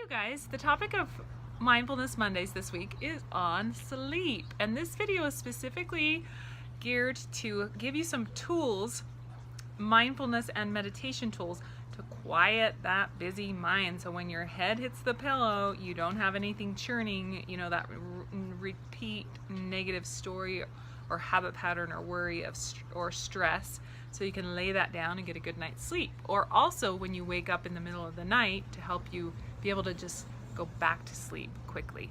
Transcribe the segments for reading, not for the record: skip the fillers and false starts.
you guys, the topic of Mindfulness Mondays this week is on sleep, and this video is specifically geared to give you some tools, mindfulness and meditation tools, to quiet that busy mind, so when your head hits the pillow you don't have anything churning, you know, that repeat negative story or habit pattern or worry or stress, so you can lay that down and get a good night's sleep. Or also when you wake up in the middle of the night, to help you be able to just go back to sleep quickly.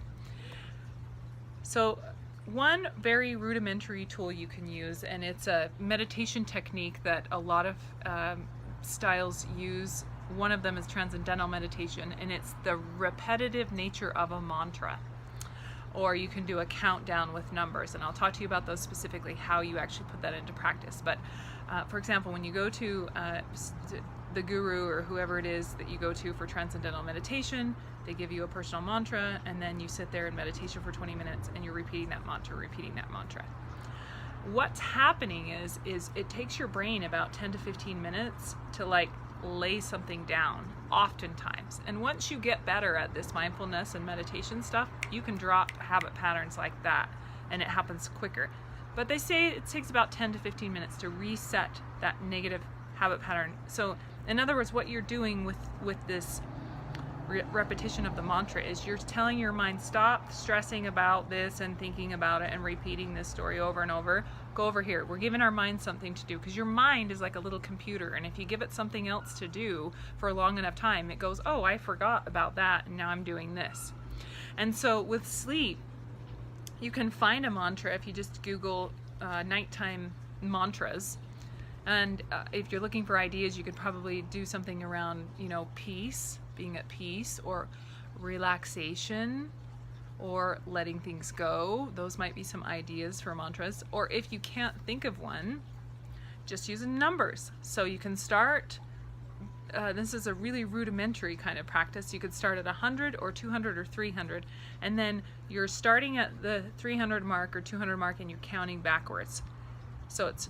So one very rudimentary tool you can use, and it's a meditation technique that a lot of styles use. One of them is transcendental meditation, and it's the repetitive nature of a mantra. Or you can do a countdown with numbers, and I'll talk to you about those specifically, how you actually put that into practice. But for example, when you go to the guru or whoever it is that you go to for transcendental meditation, they give you a personal mantra, and then you sit there in meditation for 20 minutes and you're repeating that mantra. What's happening is it takes your brain about 10 to 15 minutes to lay something down, oftentimes. And once you get better at this mindfulness and meditation stuff, you can drop habit patterns like that, and it happens quicker. But they say it takes about 10 to 15 minutes to reset that negative habit pattern. So in other words, what you're doing with this repetition of the mantra is you're telling your mind, stop stressing about this and thinking about it and repeating this story over and over. Go over here. We're giving our mind something to do, because your mind is like a little computer, and if you give it something else to do for a long enough time, it goes, oh, I forgot about that, and now I'm doing this. And so with sleep, you can find a mantra if you just Google nighttime mantras. And if you're looking for ideas, you could probably do something around, peace, being at peace, or relaxation, or letting things go. Those might be some ideas for mantras. Or if you can't think of one, just using numbers. So you can start, this is a really rudimentary kind of practice. You could start at 100 or 200 or 300, and then you're starting at the 300 mark or 200 mark and you're counting backwards. So it's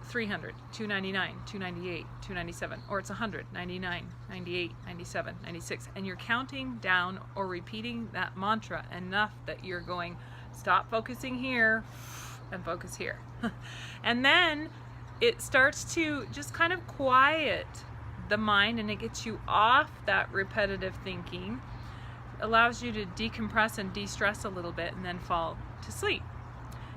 300, 299, 298, 297, or it's 100, 99, 98, 97, 96, and you're counting down or repeating that mantra enough that you're going, stop focusing here and focus here. And then it starts to just kind of quiet the mind, and it gets you off that repetitive thinking, allows you to decompress and de-stress a little bit, and then fall to sleep.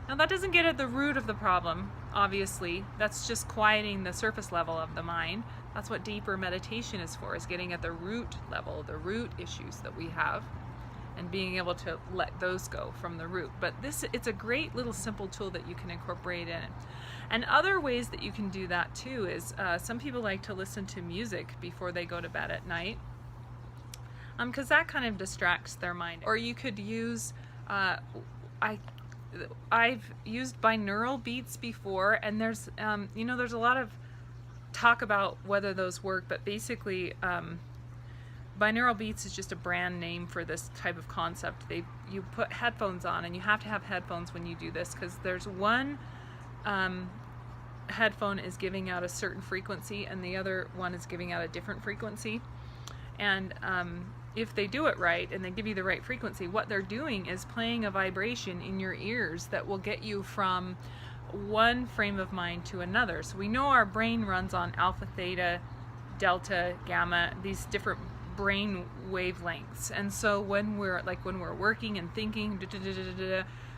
Now that doesn't get at the root of the problem, obviously. That's just quieting the surface level of the mind. That's what deeper meditation is for, is getting at the root level, the root issues that we have, and being able to let those go from the root. But it's a great little simple tool that you can incorporate in. And other ways that you can do that too is, some people like to listen to music before they go to bed at night, because that kind of distracts their mind. Or you could use, I've used binaural beats before, and there's there's a lot of talk about whether those work, but basically binaural beats is just a brand name for this type of concept. You put headphones on, and you have to have headphones when you do this, because there's one headphone is giving out a certain frequency and the other one is giving out a different frequency. And if they do it right and they give you the right frequency, what they're doing is playing a vibration in your ears that will get you from one frame of mind to another. So we know our brain runs on alpha, theta, delta, gamma, these different brain wavelengths. And so when we're working and thinking,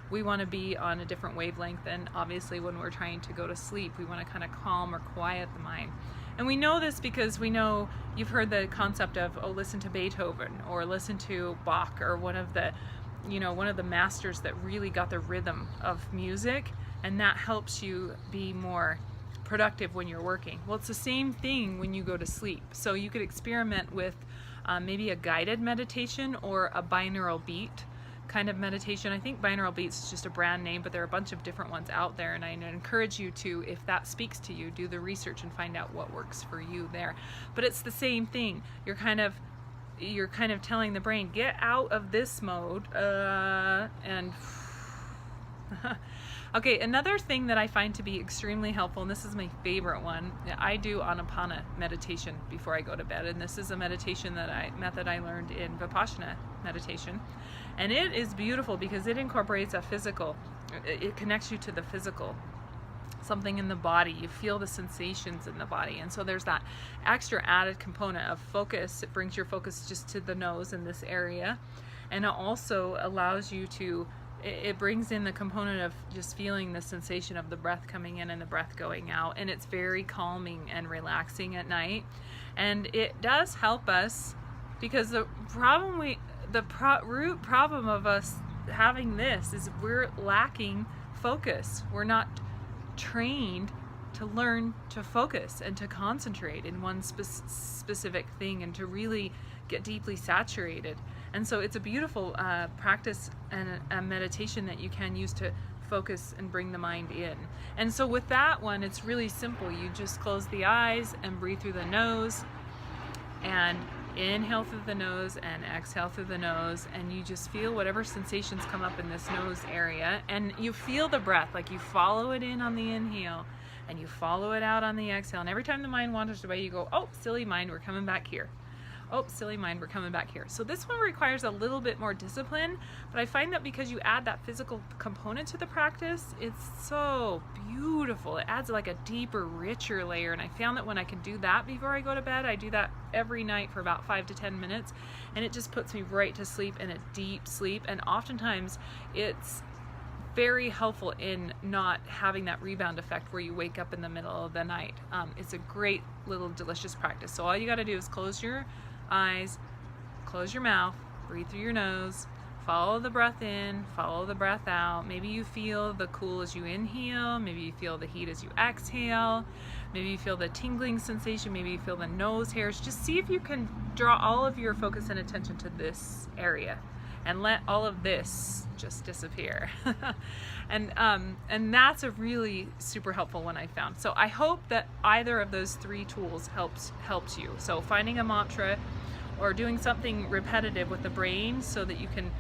we want to be on a different wavelength. And obviously when we're trying to go to sleep, we want to kind of calm or quiet the mind. And we know this because we know, you've heard the concept of, listen to Beethoven or listen to Bach, or one of the masters that really got the rhythm of music, and that helps you be more productive when you're working. Well, it's the same thing when you go to sleep. So you could experiment with maybe a guided meditation or a binaural beat kind of meditation. I think binaural beats is just a brand name, but there are a bunch of different ones out there, and I encourage you to, if that speaks to you, do the research and find out what works for you there. But it's the same thing. You're kind of telling the brain, get out of this mode and Okay, another thing that I find to be extremely helpful, and this is my favorite one, I do Anapana meditation before I go to bed, and this is a meditation method I learned in Vipassana meditation, and it is beautiful because it incorporates a physical. It connects you to the physical, something in the body. You feel the sensations in the body, and so there's that extra added component of focus. It brings your focus just to the nose in this area, and it also allows you to, it brings in the component of just feeling the sensation of the breath coming in and the breath going out, and it's very calming and relaxing at night. And it does help us, because the root problem of us having this is we're lacking focus. We're not trained to learn to focus and to concentrate in one specific thing and to really get deeply saturated. And so it's a beautiful practice and a meditation that you can use to focus and bring the mind in. And so with that one, it's really simple. You just close the eyes and breathe through the nose, and inhale through the nose and exhale through the nose, and you just feel whatever sensations come up in this nose area, and you feel the breath, like you follow it in on the inhale and you follow it out on the exhale, and every time the mind wanders away you go, oh, silly mind, we're coming back here. Oh, silly mind, we're coming back here. So this one requires a little bit more discipline, but I find that because you add that physical component to the practice, it's so beautiful. It adds like a deeper, richer layer, and I found that when I can do that before I go to bed, I do that every night for about 5 to 10 minutes, and it just puts me right to sleep, in a deep sleep. And oftentimes it's very helpful in not having that rebound effect where you wake up in the middle of the night. It's a great little delicious practice. So all you got to do is close your eyes, close your mouth, breathe through your nose, follow the breath in, follow the breath out. Maybe you feel the cool as you inhale, maybe you feel the heat as you exhale, maybe you feel the tingling sensation, maybe you feel the nose hairs. Just see if you can draw all of your focus and attention to this area and let all of this just disappear. and that's a really super helpful one I found. So I hope that either of those 3 tools helps you. So finding a mantra or doing something repetitive with the brain so that you can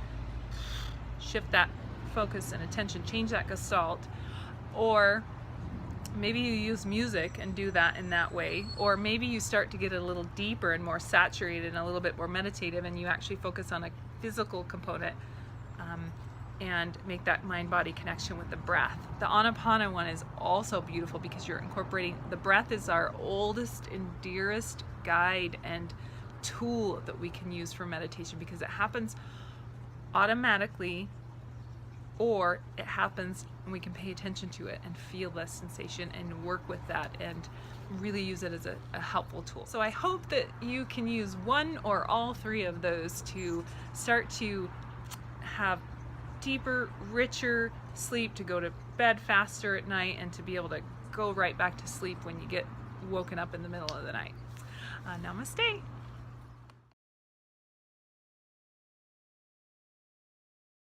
shift that focus and attention, change that gestalt, or maybe you use music and do that in that way, or maybe you start to get a little deeper and more saturated and a little bit more meditative, and you actually focus on a physical component and make that mind-body connection with the breath. The Anapana one is also beautiful because you're incorporating, the breath is our oldest and dearest guide and tool that we can use for meditation, because it happens automatically, or it happens and we can pay attention to it and feel the sensation and work with that and really use it as a helpful tool. So I hope that you can use one or all 3 of those to start to have deeper, richer sleep, to go to bed faster at night, and to be able to go right back to sleep when you get woken up in the middle of the night. Namaste.